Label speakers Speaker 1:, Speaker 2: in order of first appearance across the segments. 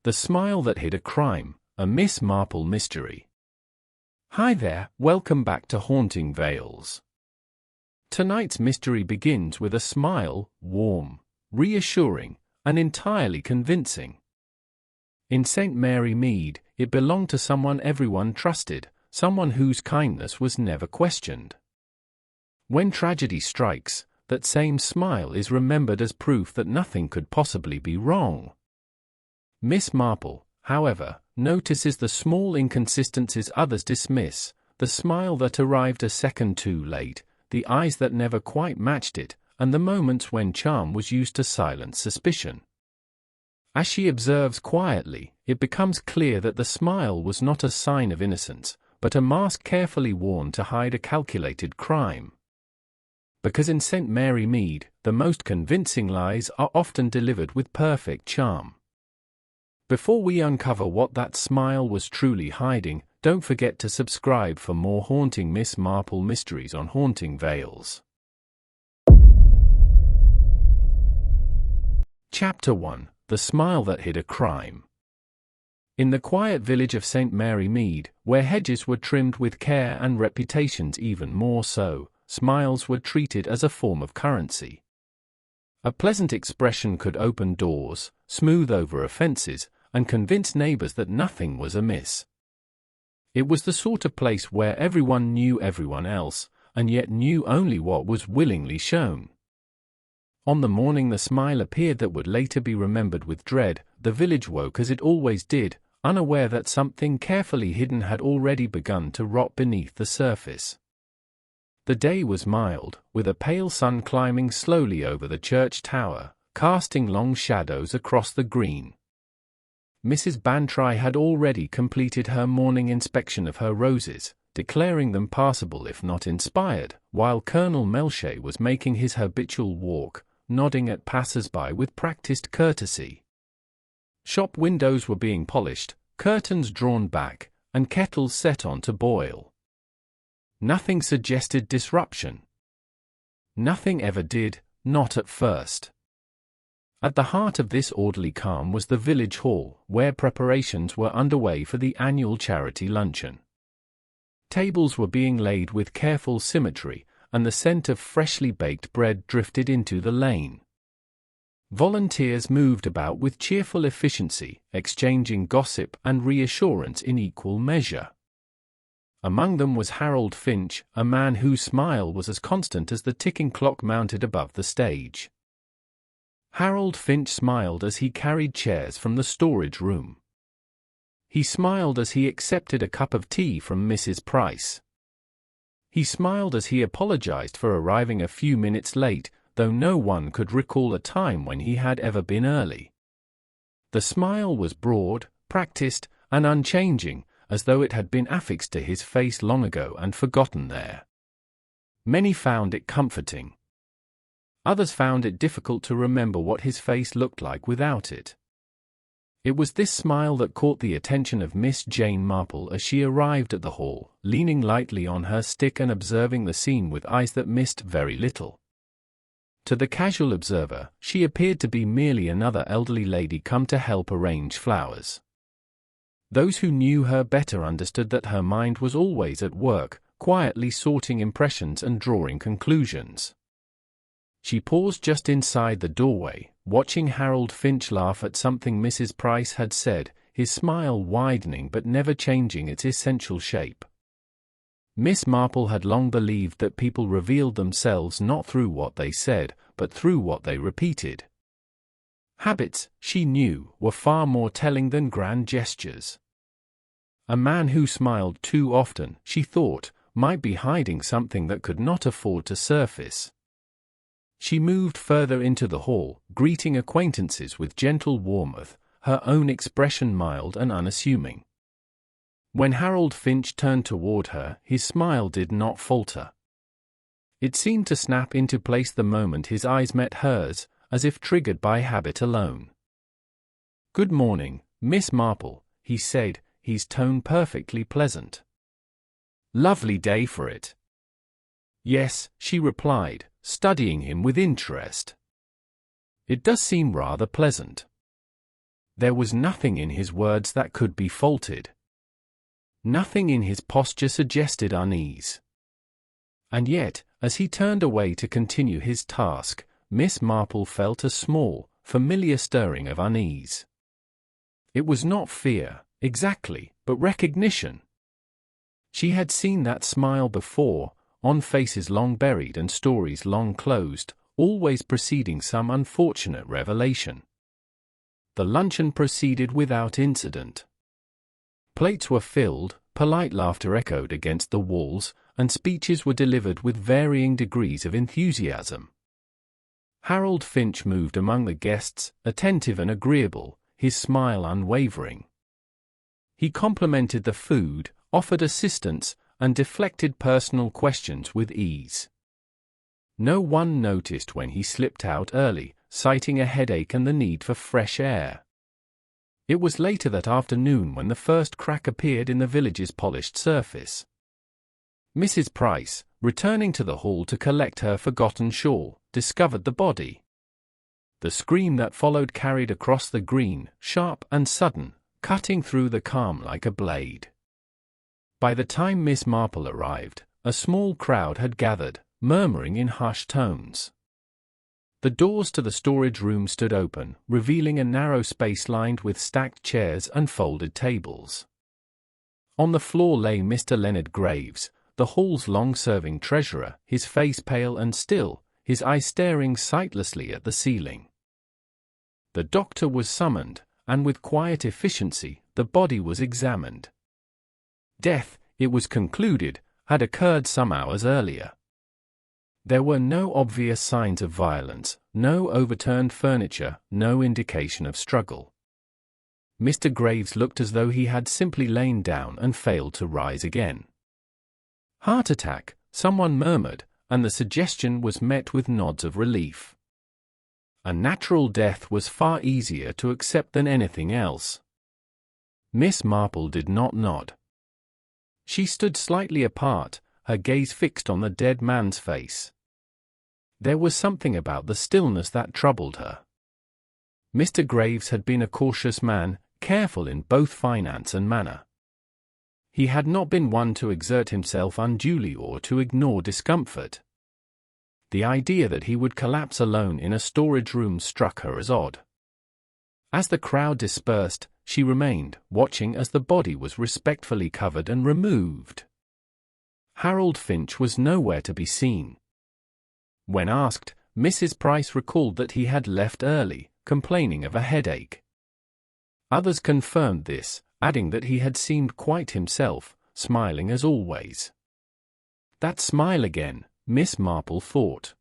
Speaker 1: The Smile That Hid a Crime, a Miss Marple mystery. Hi there, welcome back to Haunting Vales. Tonight's mystery begins with a smile, warm, reassuring, and entirely convincing. In St. Mary Mead, it belonged to someone everyone trusted, someone whose kindness was never questioned. When tragedy strikes, that same smile is remembered as proof that nothing could possibly be wrong. Miss Marple, however, notices the small inconsistencies others dismiss, the smile that arrived a second too late, the eyes that never quite matched it, and the moments when charm was used to silence suspicion. As she observes quietly, it becomes clear that the smile was not a sign of innocence, but a mask carefully worn to hide a calculated crime. Because in St. Mary Mead, the most convincing lies are often delivered with perfect charm. Before we uncover what that smile was truly hiding, don't forget to subscribe for more haunting Miss Marple mysteries on Haunting Vales. Chapter 1: The Smile That Hid a Crime. In the quiet village of St. Mary Mead, where hedges were trimmed with care and reputations even more so, smiles were treated as a form of currency. A pleasant expression could open doors, smooth over offenses, and convince neighbors that nothing was amiss. It was the sort of place where everyone knew everyone else, and yet knew only what was willingly shown. On the morning the smile appeared that would later be remembered with dread, the village woke as it always did, unaware that something carefully hidden had already begun to rot beneath the surface. The day was mild, with a pale sun climbing slowly over the church tower, casting long shadows across the green. Mrs. Bantry had already completed her morning inspection of her roses, declaring them passable if not inspired, while Colonel Melchet was making his habitual walk, nodding at passers-by with practiced courtesy. Shop windows were being polished, curtains drawn back, and kettles set on to boil. Nothing suggested disruption. Nothing ever did, not at first. At the heart of this orderly calm was the village hall, where preparations were underway for the annual charity luncheon. Tables were being laid with careful symmetry, and the scent of freshly baked bread drifted into the lane. Volunteers moved about with cheerful efficiency, exchanging gossip and reassurance in equal measure. Among them was Harold Finch, a man whose smile was as constant as the ticking clock mounted above the stage. Harold Finch smiled as he carried chairs from the storage room. He smiled as he accepted a cup of tea from Mrs. Price. He smiled as he apologized for arriving a few minutes late, though no one could recall a time when he had ever been early. The smile was broad, practiced, and unchanging, as though it had been affixed to his face long ago and forgotten there. Many found it comforting. Others found it difficult to remember what his face looked like without it. It was this smile that caught the attention of Miss Jane Marple as she arrived at the hall, leaning lightly on her stick and observing the scene with eyes that missed very little. To the casual observer, she appeared to be merely another elderly lady come to help arrange flowers. Those who knew her better understood that her mind was always at work, quietly sorting impressions and drawing conclusions. She paused just inside the doorway, watching Harold Finch laugh at something Mrs. Price had said, his smile widening but never changing its essential shape. Miss Marple had long believed that people revealed themselves not through what they said, but through what they repeated. Habits, she knew, were far more telling than grand gestures. A man who smiled too often, she thought, might be hiding something that could not afford to surface. She moved further into the hall, greeting acquaintances with gentle warmth, her own expression mild and unassuming. When Harold Finch turned toward her, his smile did not falter. It seemed to snap into place the moment his eyes met hers, as if triggered by habit alone. "Good morning, Miss Marple," he said, his tone perfectly pleasant. "Lovely day for it." "Yes," she replied, studying him with interest. "It does seem rather pleasant." There was nothing in his words that could be faulted. Nothing in his posture suggested unease. And yet, as he turned away to continue his task, Miss Marple felt a small, familiar stirring of unease. It was not fear, exactly, but recognition. She had seen that smile before, on faces long buried and stories long closed, always preceding some unfortunate revelation. The luncheon proceeded without incident. Plates were filled, polite laughter echoed against the walls, and speeches were delivered with varying degrees of enthusiasm. Harold Finch moved among the guests, attentive and agreeable, his smile unwavering. He complimented the food, offered assistance, and deflected personal questions with ease. No one noticed when he slipped out early, citing a headache and the need for fresh air. It was later that afternoon when the first crack appeared in the village's polished surface. Mrs. Price, returning to the hall to collect her forgotten shawl, discovered the body. The scream that followed carried across the green, sharp and sudden, cutting through the calm like a blade. By the time Miss Marple arrived, a small crowd had gathered, murmuring in hushed tones. The doors to the storage room stood open, revealing a narrow space lined with stacked chairs and folded tables. On the floor lay Mr. Leonard Graves, the hall's long-serving treasurer, his face pale and still, his eyes staring sightlessly at the ceiling. The doctor was summoned, and with quiet efficiency, the body was examined. Death, it was concluded, had occurred some hours earlier. There were no obvious signs of violence, no overturned furniture, no indication of struggle. Mr. Graves looked as though he had simply lain down and failed to rise again. "Heart attack," someone murmured, and the suggestion was met with nods of relief. A natural death was far easier to accept than anything else. Miss Marple did not nod. She stood slightly apart, her gaze fixed on the dead man's face. There was something about the stillness that troubled her. Mr. Graves had been a cautious man, careful in both finance and manner. He had not been one to exert himself unduly or to ignore discomfort. The idea that he would collapse alone in a storage room struck her as odd. As the crowd dispersed, she remained, watching as the body was respectfully covered and removed. Harold Finch was nowhere to be seen. When asked, Mrs. Price recalled that he had left early, complaining of a headache. Others confirmed this, adding that he had seemed quite himself, smiling as always. That smile again, Miss Marple thought.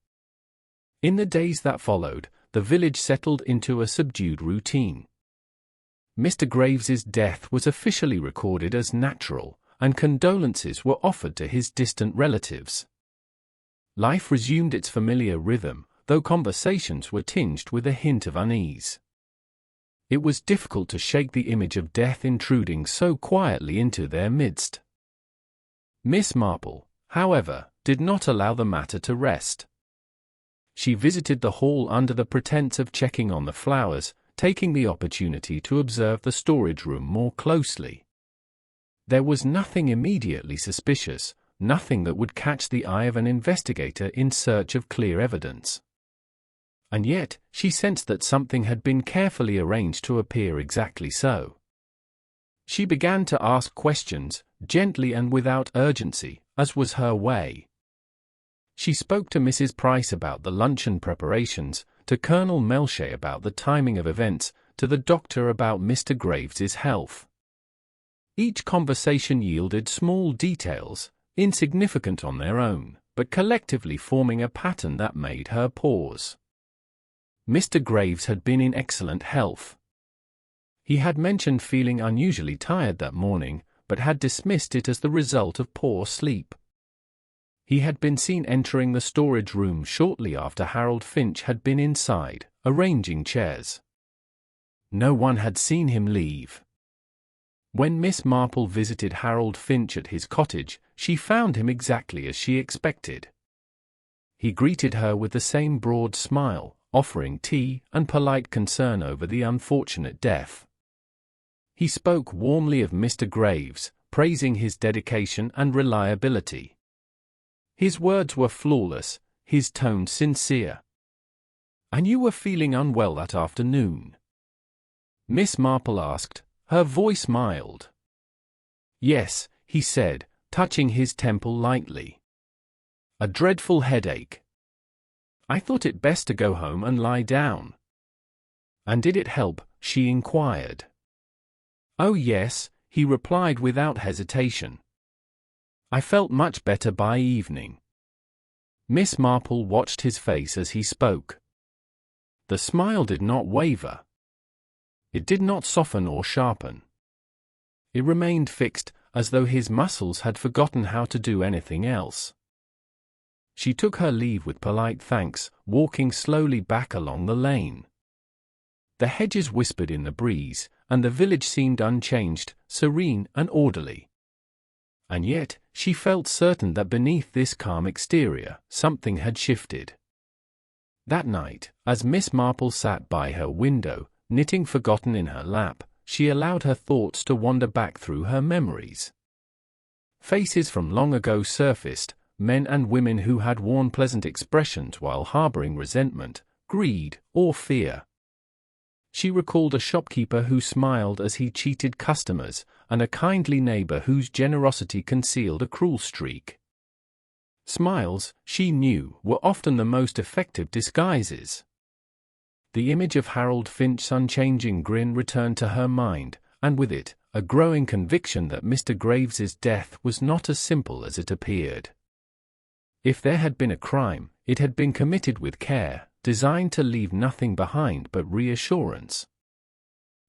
Speaker 1: In the days that followed, the village settled into a subdued routine. Mr. Graves's death was officially recorded as natural, and condolences were offered to his distant relatives. Life resumed its familiar rhythm, though conversations were tinged with a hint of unease. It was difficult to shake the image of death intruding so quietly into their midst. Miss Marple, however, did not allow the matter to rest. She visited the hall under the pretense of checking on the flowers, taking the opportunity to observe the storage room more closely. There was nothing immediately suspicious, nothing that would catch the eye of an investigator in search of clear evidence. And yet, she sensed that something had been carefully arranged to appear exactly so. She began to ask questions, gently and without urgency, as was her way. She spoke to Mrs. Price about the luncheon preparations, to Colonel Melchet about the timing of events, to the doctor about Mr. Graves's health. Each conversation yielded small details, insignificant on their own, but collectively forming a pattern that made her pause. Mr. Graves had been in excellent health. He had mentioned feeling unusually tired that morning, but had dismissed it as the result of poor sleep. He had been seen entering the storage room shortly after Harold Finch had been inside, arranging chairs. No one had seen him leave. When Miss Marple visited Harold Finch at his cottage, she found him exactly as she expected. He greeted her with the same broad smile, offering tea and polite concern over the unfortunate death. He spoke warmly of Mr. Graves, praising his dedication and reliability. His words were flawless, his tone sincere. "And you were feeling unwell that afternoon?" Miss Marple asked, her voice mild. "Yes," he said, touching his temple lightly. "A dreadful headache. I thought it best to go home and lie down." "And did it help?" she inquired. "Oh yes," he replied without hesitation. "I felt much better by evening." Miss Marple watched his face as he spoke. The smile did not waver. It did not soften or sharpen. It remained fixed, as though his muscles had forgotten how to do anything else. She took her leave with polite thanks, walking slowly back along the lane. The hedges whispered in the breeze, and the village seemed unchanged, serene and orderly. And yet, she felt certain that beneath this calm exterior, something had shifted. That night, as Miss Marple sat by her window, knitting forgotten in her lap, she allowed her thoughts to wander back through her memories. Faces from long ago surfaced, men and women who had worn pleasant expressions while harboring resentment, greed, or fear. She recalled a shopkeeper who smiled as he cheated customers, and a kindly neighbor whose generosity concealed a cruel streak. Smiles, she knew, were often the most effective disguises. The image of Harold Finch's unchanging grin returned to her mind, and with it, a growing conviction that Mr. Graves's death was not as simple as it appeared. If there had been a crime, it had been committed with care, designed to leave nothing behind but reassurance.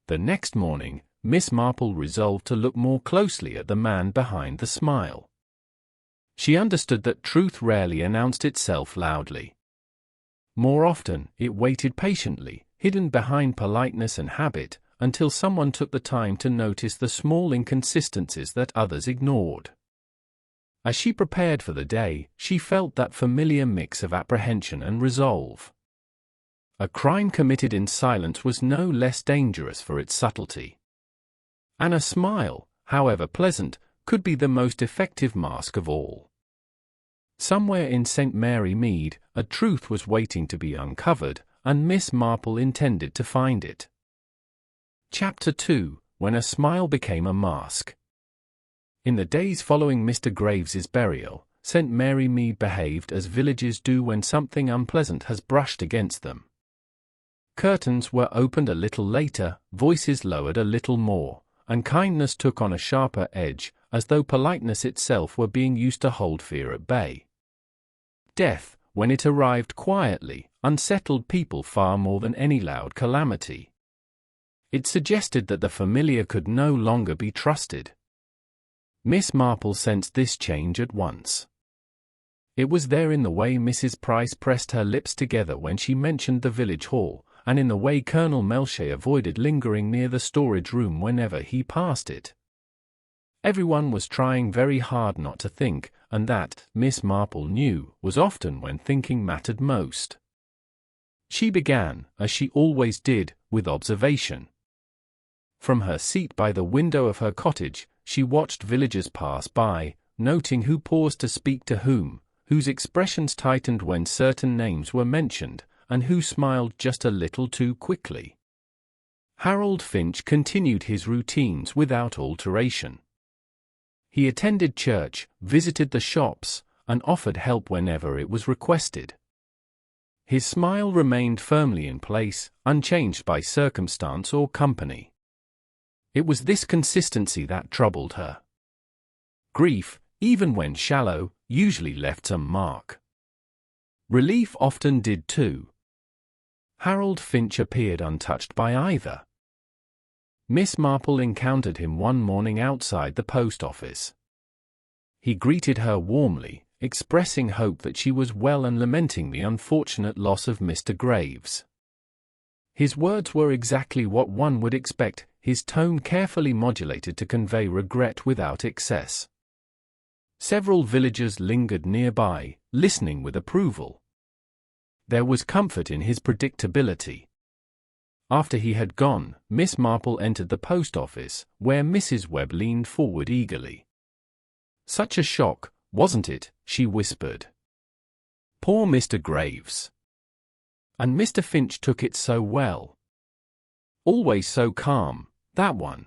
Speaker 1: The next morning, Miss Marple resolved to look more closely at the man behind the smile. She understood that truth rarely announced itself loudly. More often, it waited patiently, hidden behind politeness and habit, until someone took the time to notice the small inconsistencies that others ignored. As she prepared for the day, she felt that familiar mix of apprehension and resolve. A crime committed in silence was no less dangerous for its subtlety. And a smile, however pleasant, could be the most effective mask of all. Somewhere in St. Mary Mead, a truth was waiting to be uncovered, and Miss Marple intended to find it. Chapter 2: When a Smile Became a Mask. In the days following Mr. Graves's burial, St. Mary Mead behaved as villages do when something unpleasant has brushed against them. Curtains were opened a little later, voices lowered a little more, and kindness took on a sharper edge, as though politeness itself were being used to hold fear at bay. Death, when it arrived quietly, unsettled people far more than any loud calamity. It suggested that the familiar could no longer be trusted. Miss Marple sensed this change at once. It was there in the way Mrs. Price pressed her lips together when she mentioned the village hall, and in the way Colonel Melcher avoided lingering near the storage room whenever he passed it. Everyone was trying very hard not to think, and that, Miss Marple knew, was often when thinking mattered most. She began, as she always did, with observation. From her seat by the window of her cottage, she watched villagers pass by, noting who paused to speak to whom, whose expressions tightened when certain names were mentioned, and who smiled just a little too quickly. Harold Finch continued his routines without alteration. He attended church, visited the shops, and offered help whenever it was requested. His smile remained firmly in place, unchanged by circumstance or company. It was this consistency that troubled her. Grief, even when shallow, usually left some mark. Relief often did too. Harold Finch appeared untouched by either. Miss Marple encountered him one morning outside the post office. He greeted her warmly, expressing hope that she was well and lamenting the unfortunate loss of Mr. Graves. His words were exactly what one would expect, his tone carefully modulated to convey regret without excess. Several villagers lingered nearby, listening with approval. There was comfort in his predictability. After he had gone, Miss Marple entered the post office, where Mrs. Webb leaned forward eagerly. "Such a shock, wasn't it?" she whispered. "Poor Mr. Graves. And Mr. Finch took it so well. Always so calm, that one."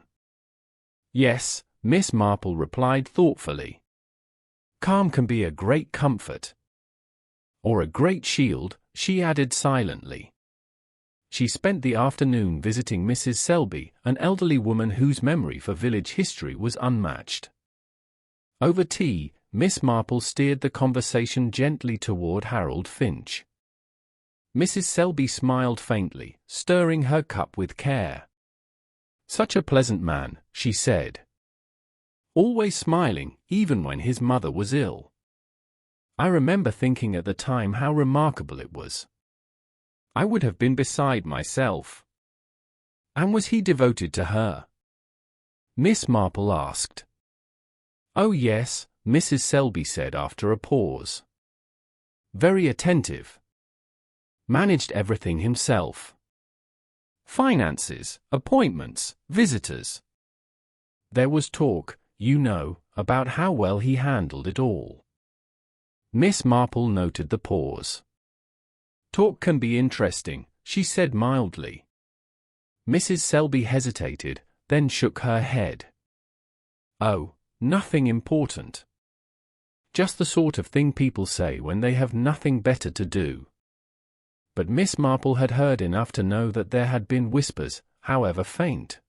Speaker 1: "Yes," Miss Marple replied thoughtfully. "Calm can be a great comfort." "Or a great shield," she added silently. She spent the afternoon visiting Mrs. Selby, an elderly woman whose memory for village history was unmatched. Over tea, Miss Marple steered the conversation gently toward Harold Finch. Mrs. Selby smiled faintly, stirring her cup with care. "Such a pleasant man," she said. "Always smiling, even when his mother was ill. I remember thinking at the time how remarkable it was. I would have been beside myself." "And was he devoted to her?" Miss Marple asked. "Oh yes," Mrs. Selby said after a pause. "Very attentive. Managed everything himself. Finances, appointments, visitors. There was talk, you know, about how well he handled it all." Miss Marple noted the pause. "Talk can be interesting," she said mildly. Mrs. Selby hesitated, then shook her head. "Oh, nothing important. Just the sort of thing people say when they have nothing better to do." But Miss Marple had heard enough to know that there had been whispers, however faint.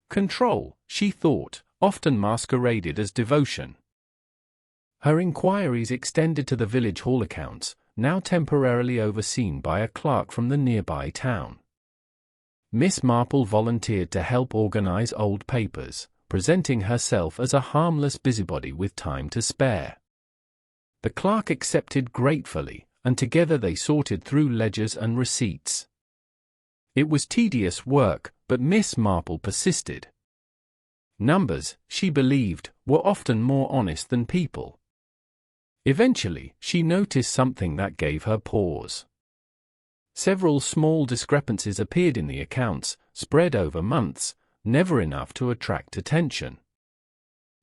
Speaker 1: Control, she thought, often masqueraded as devotion. Her inquiries extended to the village hall accounts, now temporarily overseen by a clerk from the nearby town. Miss Marple volunteered to help organize old papers, presenting herself as a harmless busybody with time to spare. The clerk accepted gratefully, and together they sorted through ledgers and receipts. It was tedious work, but Miss Marple persisted. Numbers, she believed, were often more honest than people. Eventually, she noticed something that gave her pause. Several small discrepancies appeared in the accounts, spread over months, never enough to attract attention.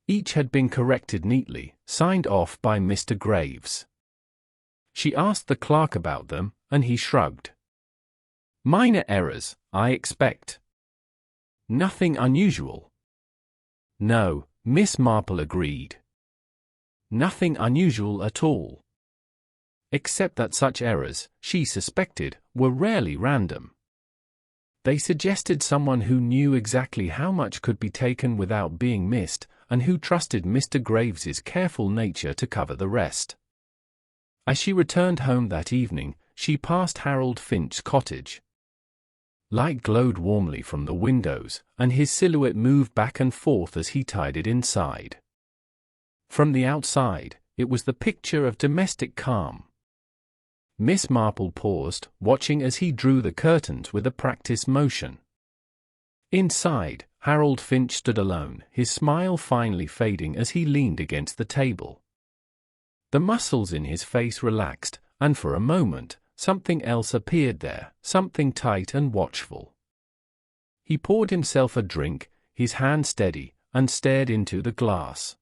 Speaker 1: Each had been corrected neatly, signed off by Mr. Graves. She asked the clerk about them, and he shrugged. "Minor errors, I expect. Nothing unusual." "No," Miss Marple agreed. "Nothing unusual at all. Except that such errors, she suspected, were rarely random. They suggested someone who knew exactly how much could be taken without being missed, and who trusted Mr. Graves's careful nature to cover the rest." As she returned home that evening, she passed Harold Finch's cottage. Light glowed warmly from the windows, and his silhouette moved back and forth as he tidied inside. From the outside, it was the picture of domestic calm. Miss Marple paused, watching as he drew the curtains with a practiced motion. Inside, Harold Finch stood alone, his smile finally fading as he leaned against the table. The muscles in his face relaxed, and for a moment, something else appeared there, something tight and watchful. He poured himself a drink, his hand steady, and stared into the glass.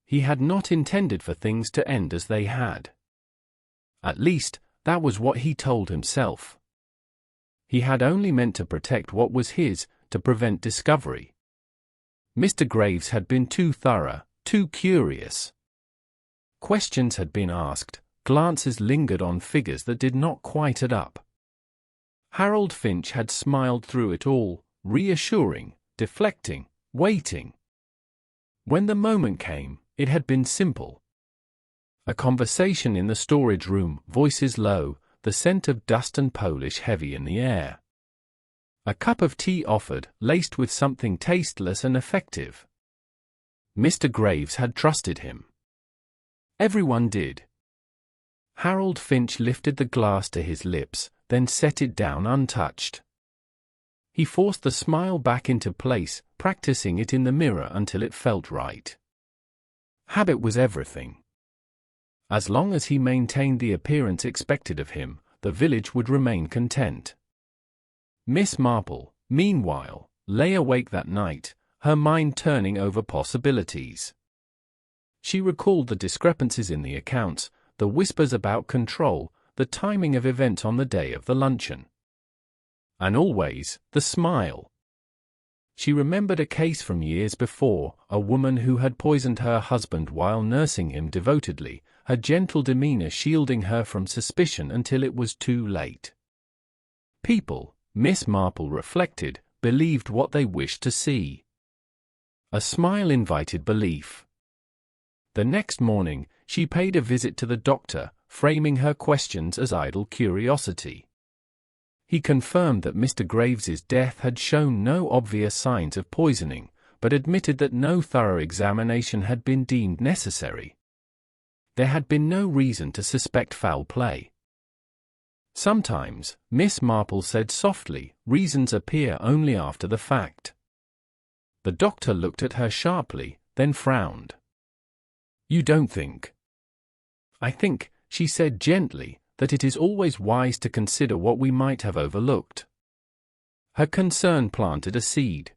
Speaker 1: He had not intended for things to end as they had. At least, that was what he told himself. He had only meant to protect what was his, to prevent discovery. Mr. Graves had been too thorough, too curious. Questions had been asked, glances lingered on figures that did not quite add up. Harold Finch had smiled through it all, reassuring, deflecting, waiting. When the moment came, it had been simple. A conversation in the storage room, voices low, the scent of dust and polish heavy in the air. A cup of tea offered, laced with something tasteless and effective. Mr. Graves had trusted him. Everyone did. Harold Finch lifted the glass to his lips, then set it down untouched. He forced the smile back into place, practicing it in the mirror until it felt right. Habit was everything. As long as he maintained the appearance expected of him, the village would remain content. Miss Marple, meanwhile, lay awake that night, her mind turning over possibilities. She recalled the discrepancies in the accounts, the whispers about control, the timing of events on the day of the luncheon. And always, the smile. She remembered a case from years before, a woman who had poisoned her husband while nursing him devotedly, her gentle demeanor shielding her from suspicion until it was too late. People, Miss Marple reflected, believed what they wished to see. A smile invited belief. The next morning, she paid a visit to the doctor, framing her questions as idle curiosity. He confirmed that Mr. Graves's death had shown no obvious signs of poisoning, but admitted that no thorough examination had been deemed necessary. There had been no reason to suspect foul play. Sometimes, Miss Marple said softly, reasons appear only after the fact. The doctor looked at her sharply, then frowned. You don't think? I think, she said gently, that it is always wise to consider what we might have overlooked. Her concern planted a seed.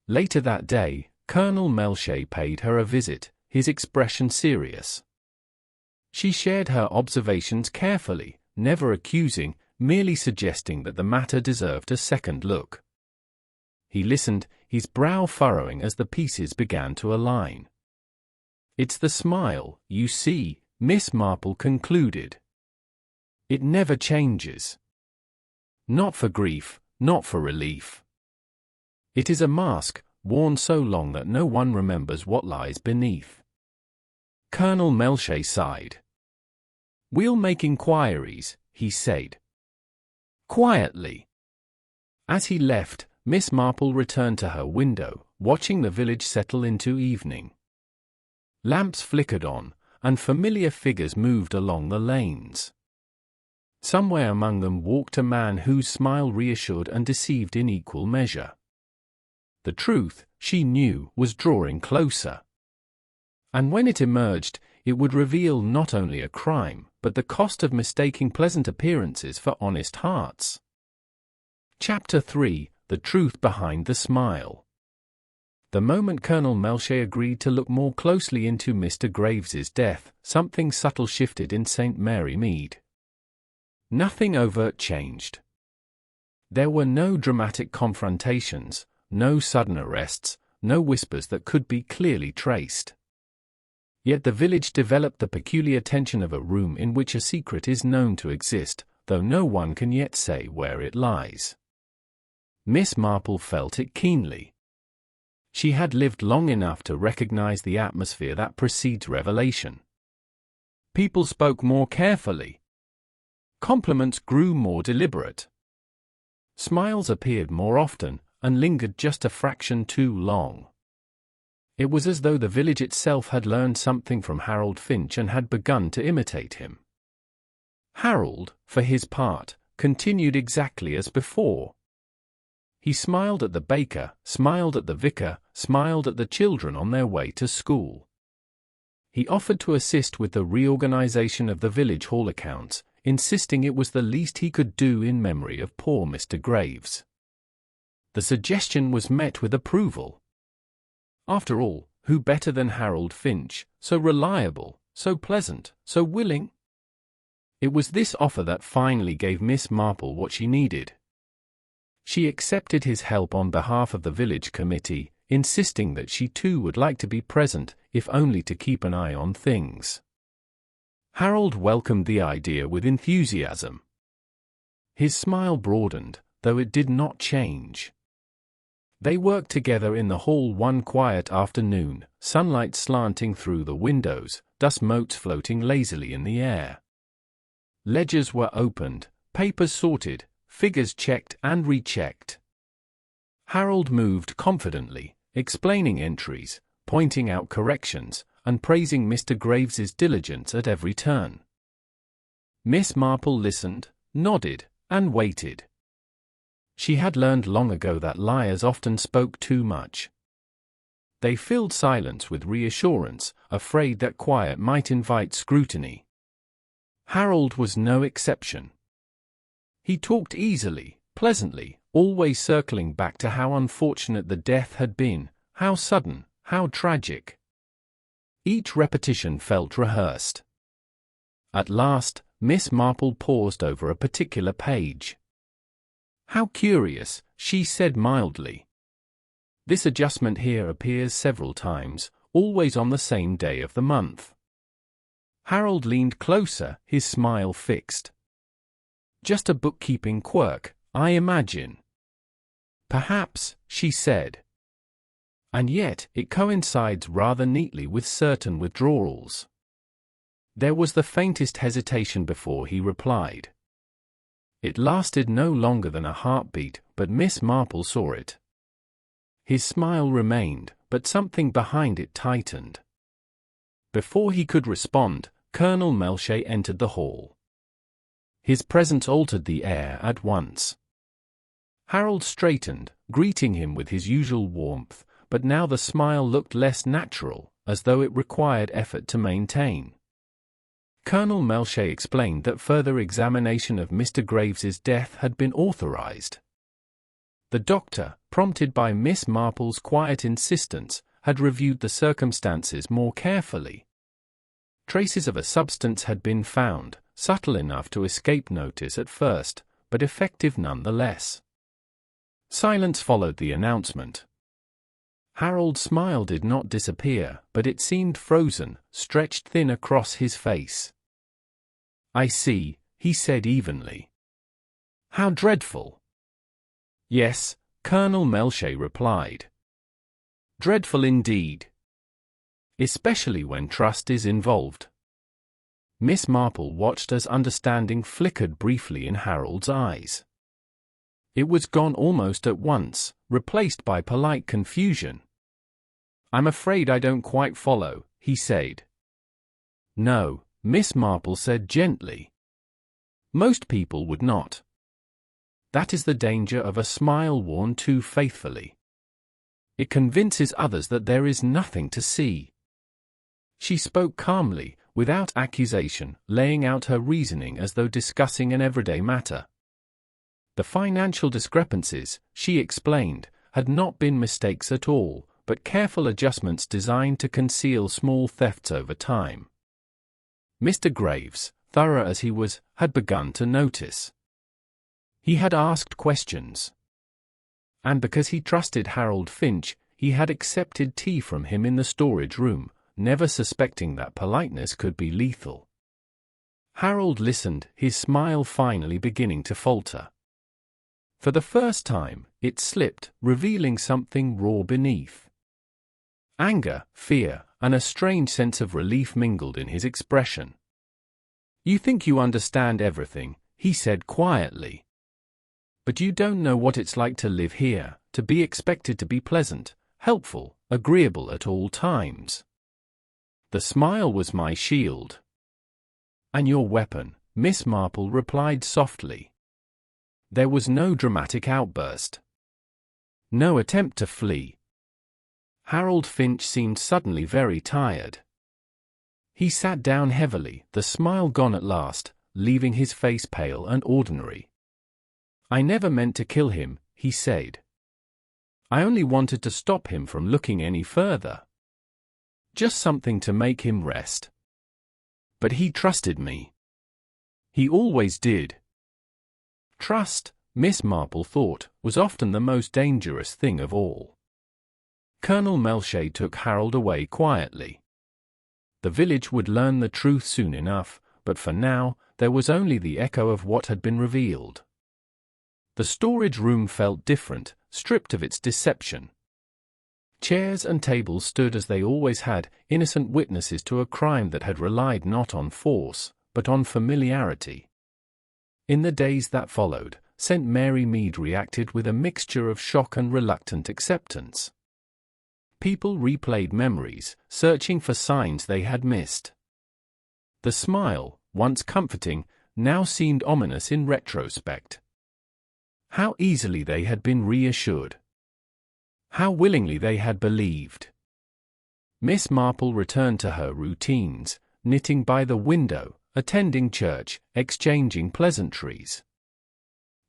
Speaker 1: Later that day, Colonel Melchay paid her a visit, his expression serious. She shared her observations carefully, never accusing, merely suggesting that the matter deserved a second look. He listened, his brow furrowing as the pieces began to align. It's the smile, you see, Miss Marple concluded. It never changes. Not for grief, not for relief. It is a mask, worn so long that no one remembers what lies beneath. Colonel Melchay sighed. We'll make inquiries, he said. Quietly. As he left, Miss Marple returned to her window, watching the village settle into evening. Lamps flickered on, and familiar figures moved along the lanes. Somewhere among them walked a man whose smile reassured and deceived in equal measure. The truth, she knew, was drawing closer. And when it emerged, it would reveal not only a crime, but the cost of mistaking pleasant appearances for honest hearts. Chapter 3: The Truth Behind the Smile. The moment Colonel Melchay agreed to look more closely into Mr. Graves's death, something subtle shifted in St. Mary Mead. Nothing overt changed. There were no dramatic confrontations, no sudden arrests, no whispers that could be clearly traced. Yet the village developed the peculiar tension of a room in which a secret is known to exist, though no one can yet say where it lies. Miss Marple felt it keenly. She had lived long enough to recognize the atmosphere that precedes revelation. People spoke more carefully. Compliments grew more deliberate. Smiles appeared more often, and lingered just a fraction too long. It was as though the village itself had learned something from Harold Finch and had begun to imitate him. Harold, for his part, continued exactly as before. He smiled at the baker, smiled at the vicar, smiled at the children on their way to school. He offered to assist with the reorganization of the village hall accounts, insisting it was the least he could do in memory of poor Mr. Graves. The suggestion was met with approval. After all, who better than Harold Finch, so reliable, so pleasant, so willing? It was this offer that finally gave Miss Marple what she needed. She accepted his help on behalf of the village committee, insisting that she too would like to be present, if only to keep an eye on things. Harold welcomed the idea with enthusiasm. His smile broadened, though it did not change. They worked together in the hall one quiet afternoon, sunlight slanting through the windows, dust motes floating lazily in the air. Ledgers were opened, papers sorted, figures checked and rechecked. Harold moved confidently, explaining entries, pointing out corrections, and praising Mr. Graves's diligence at every turn. Miss Marple listened, nodded, and waited. She had learned long ago that liars often spoke too much. They filled silence with reassurance, afraid that quiet might invite scrutiny. Harold was no exception. He talked easily, pleasantly, always circling back to how unfortunate the death had been, how sudden, how tragic. Each repetition felt rehearsed. At last, Miss Marple paused over a particular page. "How curious," she said mildly. "This adjustment here appears several times, always on the same day of the month." Harold leaned closer, his smile fixed. "Just a bookkeeping quirk, I imagine." "Perhaps," she said. "And yet, it coincides rather neatly with certain withdrawals." There was the faintest hesitation before he replied. It lasted no longer than a heartbeat, but Miss Marple saw it. His smile remained, but something behind it tightened. Before he could respond, Colonel Melcher entered the hall. His presence altered the air at once. Harold straightened, greeting him with his usual warmth, but now the smile looked less natural, as though it required effort to maintain. Colonel Melcher explained that further examination of Mr. Graves's death had been authorized. The doctor, prompted by Miss Marple's quiet insistence, had reviewed the circumstances more carefully. Traces of a substance had been found, subtle enough to escape notice at first, but effective nonetheless. Silence followed the announcement. Harold's smile did not disappear, but it seemed frozen, stretched thin across his face. "I see," he said evenly. "How dreadful." "Yes," Colonel Melcher replied. "Dreadful indeed. Especially when trust is involved." Miss Marple watched as understanding flickered briefly in Harold's eyes. It was gone almost at once, replaced by polite confusion. "I'm afraid I don't quite follow," he said. "No," Miss Marple said gently. "Most people would not. That is the danger of a smile worn too faithfully. It convinces others that there is nothing to see." She spoke calmly, without accusation, laying out her reasoning as though discussing an everyday matter. The financial discrepancies, she explained, had not been mistakes at all, but careful adjustments designed to conceal small thefts over time. Mr. Graves, thorough as he was, had begun to notice. He had asked questions. And because he trusted Harold Finch, he had accepted tea from him in the storage room, never suspecting that politeness could be lethal. Harold listened, his smile finally beginning to falter. For the first time, it slipped, revealing something raw beneath. Anger, fear, and a strange sense of relief mingled in his expression. "You think you understand everything," he said quietly. "But you don't know what it's like to live here, to be expected to be pleasant, helpful, agreeable at all times." The smile was my shield. "And your weapon," Miss Marple replied softly. There was no dramatic outburst. No attempt to flee. Harold Finch seemed suddenly very tired. He sat down heavily, the smile gone at last, leaving his face pale and ordinary. "I never meant to kill him," he said. "I only wanted to stop him from looking any further. Just something to make him rest. But he trusted me. He always did." Trust, Miss Marple thought, was often the most dangerous thing of all. Colonel Melcher took Harold away quietly. The village would learn the truth soon enough, but for now, there was only the echo of what had been revealed. The storage room felt different, stripped of its deception. Chairs and tables stood as they always had, innocent witnesses to a crime that had relied not on force, but on familiarity. In the days that followed, St. Mary Mead reacted with a mixture of shock and reluctant acceptance. People replayed memories, searching for signs they had missed. The smile, once comforting, now seemed ominous in retrospect. How easily they had been reassured. How willingly they had believed. Miss Marple returned to her routines, knitting by the window, attending church, exchanging pleasantries.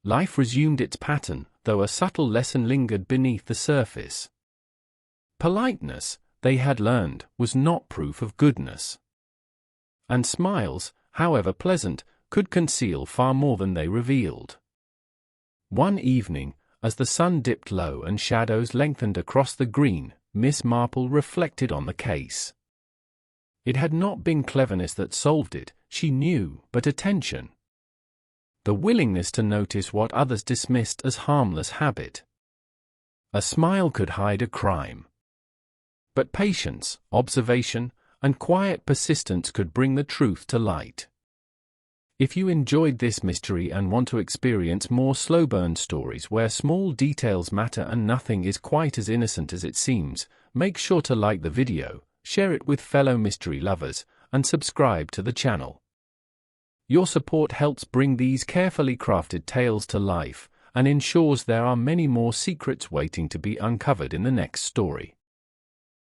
Speaker 1: Life resumed its pattern, though a subtle lesson lingered beneath the surface. Politeness, they had learned, was not proof of goodness. And smiles, however pleasant, could conceal far more than they revealed. One evening, as the sun dipped low and shadows lengthened across the green, Miss Marple reflected on the case. It had not been cleverness that solved it, she knew, but attention. The willingness to notice what others dismissed as harmless habit. A smile could hide a crime. But patience, observation, and quiet persistence could bring the truth to light. If you enjoyed this mystery and want to experience more slow burn stories where small details matter and nothing is quite as innocent as it seems, make sure to like the video, share it with fellow mystery lovers, and subscribe to the channel. Your support helps bring these carefully crafted tales to life, and ensures there are many more secrets waiting to be uncovered in the next story.